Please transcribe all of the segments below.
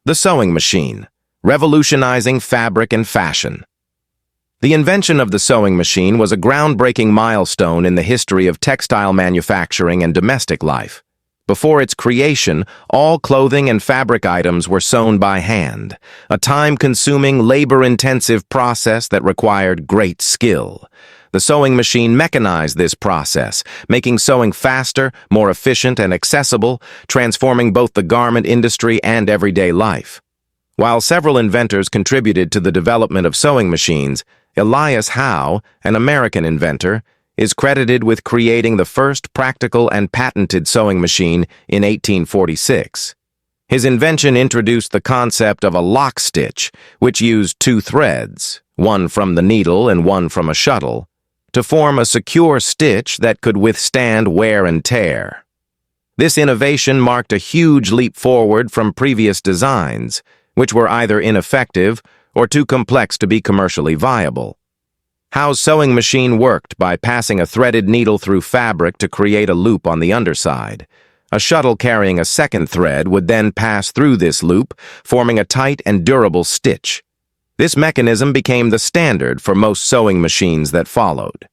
The sewing machine, revolutionizing fabric and fashion. The invention of the sewing machine was a groundbreaking milestone in the history of textile manufacturing and domestic life. Before its creation, all clothing and fabric items were sewn by hand, a time-consuming, labor-intensive process that required great skill. The sewing machine mechanized this process, making sewing faster, more efficient, and accessible, transforming both the garment industry and everyday life. While several inventors contributed to the development of sewing machines, Elias Howe, an American inventor, is credited with creating the first practical and patented sewing machine in 1846. His invention introduced the concept of a lockstitch, which used two threads, one from the needle and one from a shuttle, to form a secure stitch that could withstand wear and tear. This innovation marked a huge leap forward from previous designs, which were either ineffective or too complex to be commercially viable. Howe's sewing machine worked by passing a threaded needle through fabric to create a loop on the underside. A shuttle carrying a second thread would then pass through this loop, forming a tight and durable stitch. This mechanism became the standard for most sewing machines that followed.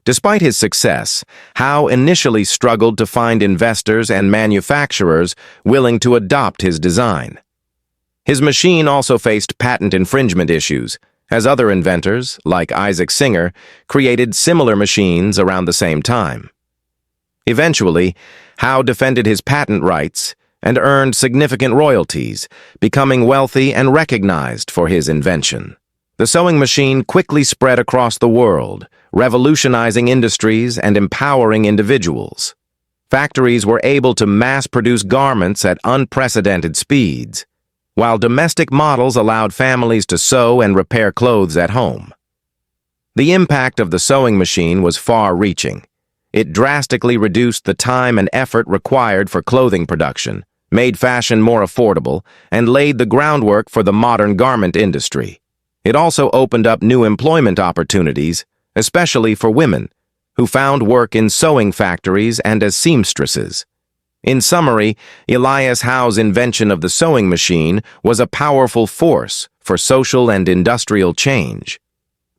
Despite his success, Howe initially struggled to find investors and manufacturers willing to adopt his design. His machine also faced patent infringement issues, as other inventors, like Isaac Singer, created similar machines around the same time. Eventually, Howe defended his patent rights and earned significant royalties, becoming wealthy and recognized for his invention. The sewing machine quickly spread across the world, revolutionizing industries and empowering individuals. Factories were able to mass-produce garments at unprecedented speeds, while domestic models allowed families to sew and repair clothes at home. The impact of the sewing machine was far-reaching. It drastically reduced the time and effort required for clothing production, made fashion more affordable, and laid the groundwork for the modern garment industry. It also opened up new employment opportunities, especially for women, who found work in sewing factories and as seamstresses. In summary, Elias Howe's invention of the sewing machine was a powerful force for social and industrial change.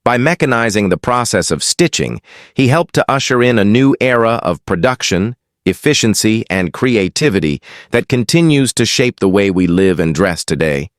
By mechanizing the process of stitching, he helped to usher in a new era of production, efficiency, and creativity that continues to shape the way we live and dress today.